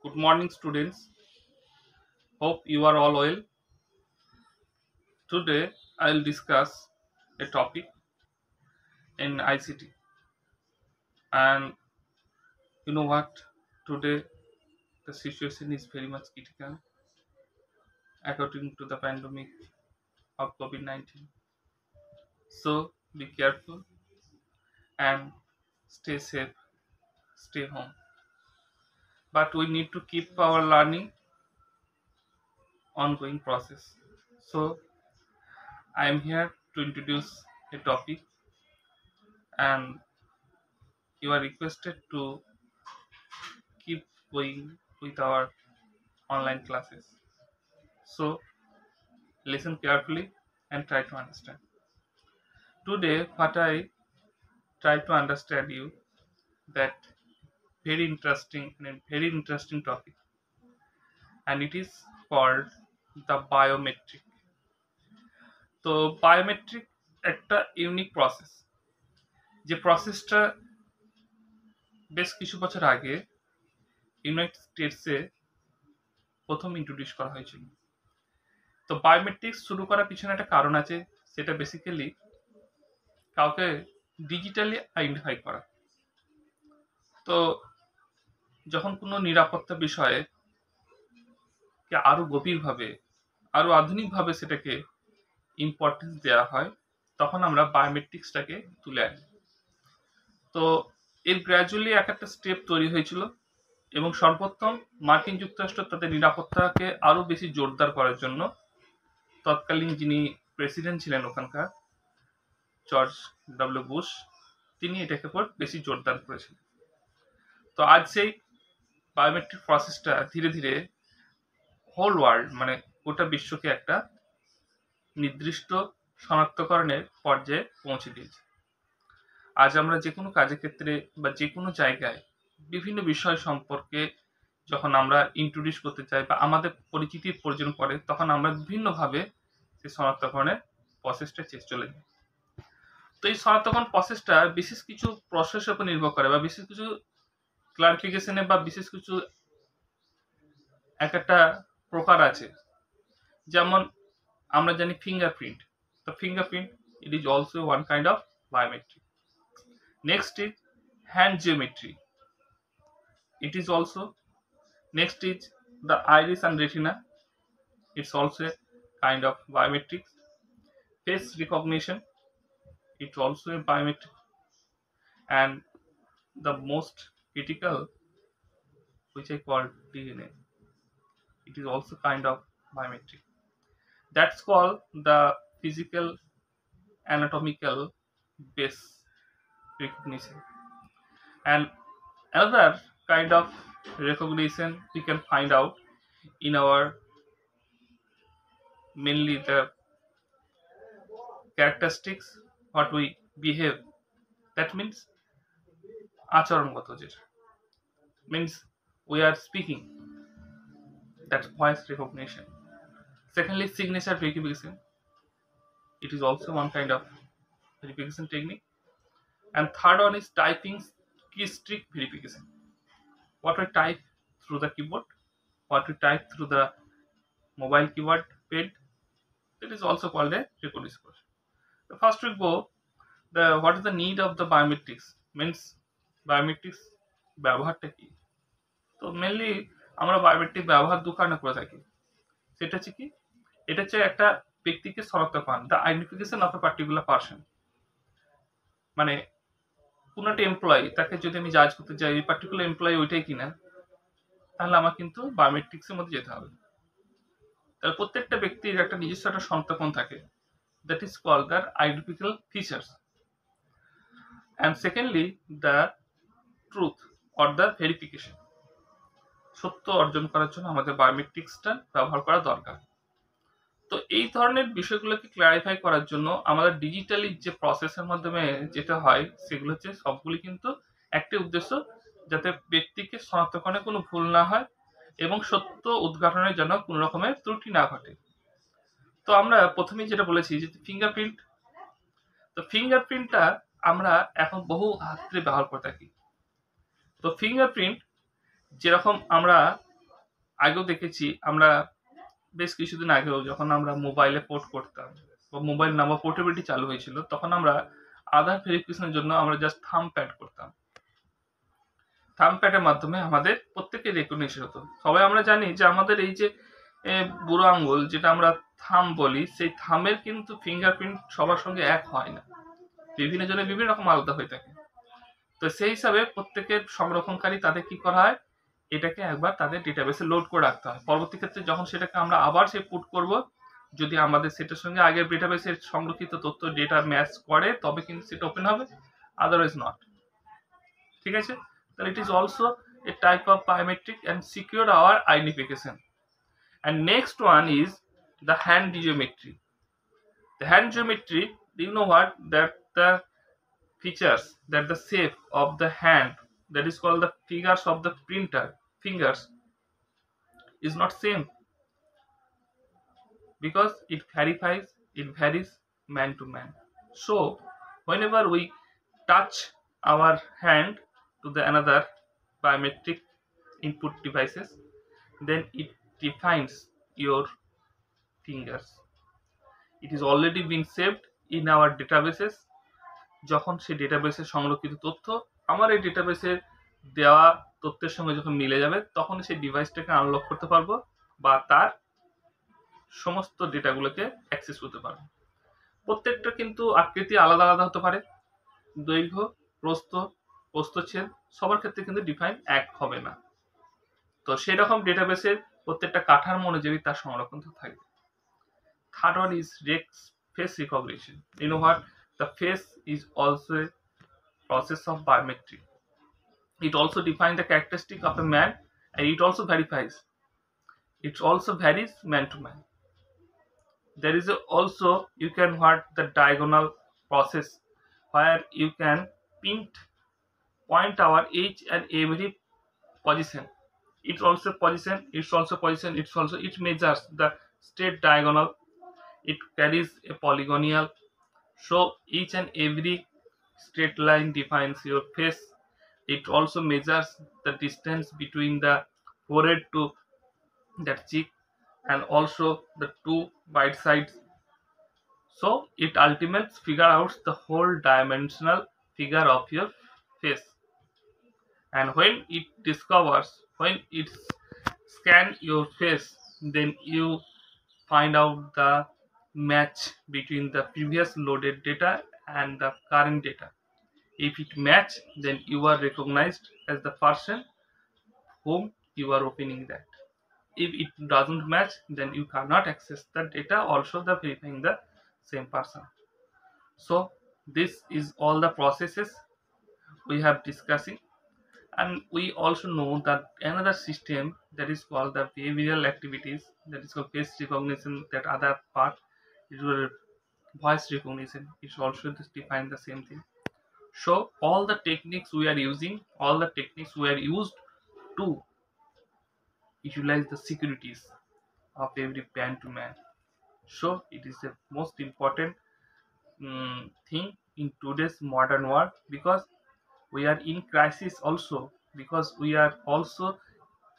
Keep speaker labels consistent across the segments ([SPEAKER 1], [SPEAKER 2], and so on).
[SPEAKER 1] Good morning, students. Hope you are all well. Today, I'll discuss a topic in ICT. And you know what? Today, the situation is very much critical according to the pandemic of COVID 19. So, be careful and stay safe, stay home. But we need to keep our learning ongoing process. So, I am here to introduce a topic, and you are requested to keep going with our online classes. So listen carefully and try to understand. Today, what I try to understand you that very interesting topic, and it is called the biometric. তো biometric একটা unique process, যে প্রসেসটা বেশ কিছু বছর আগে United স্টেটসে প্রথম introduce করা হয়েছিল। তো বায়োমেট্রিক্স শুরু করার পিছনে একটা কারণ আছে, সেটা বেসিক্যালি কাউকে ডিজিটালি আইডেন্টিফাই করা। তো যখন কোনো নিরাপত্তা বিষয়ে আরো গভীরভাবে, আরো আধুনিকভাবে সেটাকে ইম্পর্টেন্স দেওয়া হয়, তখন আমরা বায়োমেট্রিক্সটাকে তুলে আনি। তো এর গ্র্যাজুয়ালি এক একটা স্টেপ তৈরি হয়েছিল, এবং সর্বপ্রথম মার্কিন যুক্তরাষ্ট্র তাদের নিরাপত্তাকে আরো বেশি জোরদার করার জন্য তৎকালীন যিনি প্রেসিডেন্ট ছিলেন ওখানকার, জর্জ ডব্লিউ বুশ, তিনি এটাকে পর বেশি জোরদার করেছিলেন। তো আজ সেই বায়োমেট্রিক প্রসেসটা ধীরে ধীরে হোল ওয়ার্ল্ড, মানে গোটা বিশ্বকে একটা নির্দিষ্ট শনাক্তকরণের পর্যায়ে পৌঁছে দিয়েছে। আজ আমরা যে কোনো কাজের ক্ষেত্রে বা যে কোনো জায়গায় বিভিন্ন বিষয় সম্পর্কে যখন আমরা ইন্ট্রোডিউস করতে চাই বা আমাদের পরিচিতির প্রয়োজন পড়ে, তখন আমরা বিভিন্নভাবে সেই শনাক্তকরণের প্রসেসটা চলে যাই। তো এই শনাক্তকরণ প্রসেসটা বিশেষ কিছু প্রসেসের উপর নির্ভর করে, বা বিশেষ কিছু ক্লারিফিকেশনে বা বিশেষ কিছু একটা প্রকার আছে। যেমন আমরা জানি ফিঙ্গারপ্রিন্ট। তো fingerprint, it is also one kind of biometric. Next is hand geometry. It is also. Next is the iris and retina. It's also a kind of biometrics. Face recognition, it's also a biometric. And the most critical, which I call DNA, it is also kind of biometric. That's called the physical anatomical base recognition. And another kind of recognition we can find out in our mainly the characteristics, what we behave. That means আচরণগত, যেটা means we are speaking, that's voice recognition. Secondly, signature verification, it is also one kind of verification technique. And third one is typing key streak verification, what we type through the keyboard, what we type through the mobile keyboard pad, that is also called a recognition process. The first we go, the what is the need of the biometrics, means biometrics ব্যবহারটা কি। তো mainly আমরা biometric ব্যবহার দু কারণে করে থাকি। সেটা হচ্ছে কি, এটা হচ্ছে একটা ব্যক্তিকে শনাক্তকরণ, the identification of a particular person. মানে কোনো একটা এমপ্লয়ি, তাকে যদি আমি জাজ করতে চাই এই পার্টিকুলার এমপ্লয়ি ওইটাই কিনা, তাহলে আমার কিন্তু বায়োমেট্রিক্সের মধ্যে যেতে হবে। তাহলে প্রত্যেকটা ব্যক্তির একটা নিজস্ব একটা শনাক্তকরণ থাকে, that is called their identifiable features. And secondly, the truth or the verification, সত্য অর্জন করার জন্য আমাদের বায়োমেট্রিক্সটা ব্যবহার করা দরকার। তো এই ধরনের বিষয়গুলোকে ক্লারিফাই করার জন্য আমাদের ডিজিটালি যে প্রসেসের মাধ্যমে যেটা হয়, সেগুলো হচ্ছে সবগুলি কিন্তু একটি উদ্দেশ্য, যাতে ব্যক্তিকে শনাক্তকরণে কোনো ভুল না হয় এবং সত্য উদ্ঘাটনের জন্য কোনো রকমের ত্রুটি না ঘটে। তো আমরা প্রথমেই যেটা বলেছি যে ফিঙ্গারপ্রিন্ট, তো ফিঙ্গারপ্রিন্টটা আমরা এখন বহু ক্ষেত্রে ব্যবহার করে থাকি। তো ফিঙ্গারপ্রিন্ট যেরকম আমরা আগেও দেখেছি আমরা, বেশ কিছুদিন আগেও যখন আমরা মোবাইলে পোর্ট করতাম বা মোবাইল নাম্বার পোর্টেবিলিটি চালু হয়েছিল, তখন আমরা আধার ভেরিফিকেশনের জন্য আমরা জাস্ট থাম প্যাড করতাম। থাম প্যাডের মাধ্যমে আমাদের প্রত্যেকের রেকগনিশন হতো। সবাই আমরা জানি যে আমাদের এই যে বুড়ো আঙ্গুল যেটা আমরা থাম বলি, সেই থামের কিন্তু ফিঙ্গারপ্রিন্ট সবার সঙ্গে এক হয় না, বিভিন্ন জনের বিভিন্ন রকম আলাদা হয়ে থাকে। তো সেই হিসাবে প্রত্যেকের সংরক্ষণকারী তাদের কি করা হয়, এটাকে একবার তাদের ডেটাবেসে লোড করে রাখতে হয়। পরবর্তী ক্ষেত্রে যখন সেটাকে আমরা আবার সে পুট করব, যদি আমাদের সেটার সঙ্গে আগের ডেটাবেসের সংরক্ষিত তথ্য ডেটা ম্যাচ করে, তবে কিন্তু সেটা ওপেন হবে, আদারওয়াইজ নট। ঠিক আছে, তাহলে it is also a type of biometric and secure our identification. And next one is the hand geometry. The hand geometry, do you know what? That the features, that the shape of the hand, that is called the figures of the printer fingers, is not same, because it varies man to man. So whenever we touch our hand to the another biometric input devices, then it defines your fingers. It is already been saved in our databases. যখন সেই ডেটাবেসে সংরক্ষিত তথ্য আমার এই ডেটাবেসে দেওয়া তথ্যের সঙ্গে যখন মিলে যাবে, তখন সেই ডিভাইসটাকে আনলক করতে পারবো বা তার সমস্ত ডেটাগুলোকে অ্যাক্সেস করতে পারবো। প্রত্যেকটা কিন্তু আকৃতি আলাদা আলাদা হতে পারে, দৈর্ঘ্য, প্রস্থ, প্রস্থচ্ছেদ সবার ক্ষেত্রে কিন্তু ডিফাইন এক হবে না। তো সেই রকম ডেটাবেসের প্রত্যেকটা কাঠামো অনুযায়ী তার সংরক্ষণ থাকবে। Third one is face recognition. You know what? The face is also a process of biometry. It also defines the characteristic of a man, and it also verifies. It also varies man to man. There is also, you can what, the diagonal process, where you can point our each and every position. It measures the straight diagonal. It carries a polygonal. So each and every straight line defines your face. It also measures the distance between the forehead to that cheek, and also the two bite sides. So it ultimately figure out the whole dimensional figure of your face. And when it scan your face, then you find out the match between the previous loaded data and the current data. If it match, then you are recognized as the person whom you are opening that. If it doesn't match, then you cannot access the data, also the verifying the same person. So this is all the processes we have discussing. And we also know that another system that is called the behavioral activities, that is called face recognition, that other part is voice recognition, is also define the same thing. So all the techniques we are using, used to utilize the securities of every man to man. So it is the most important thing in today's modern world, because we are in crisis also, because we are also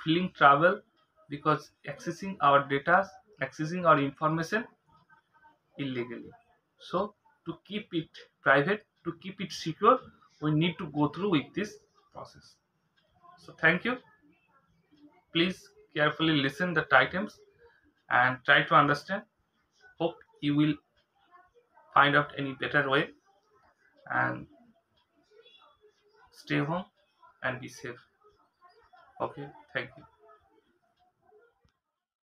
[SPEAKER 1] feeling trouble, because accessing our data, accessing our information illegally. So to keep it private, to keep it secure, we need to go through with this process. So thank you. Please carefully listen the items and try to understand. Hope you will find out any better way, and stay home and be safe. Okay, thank you.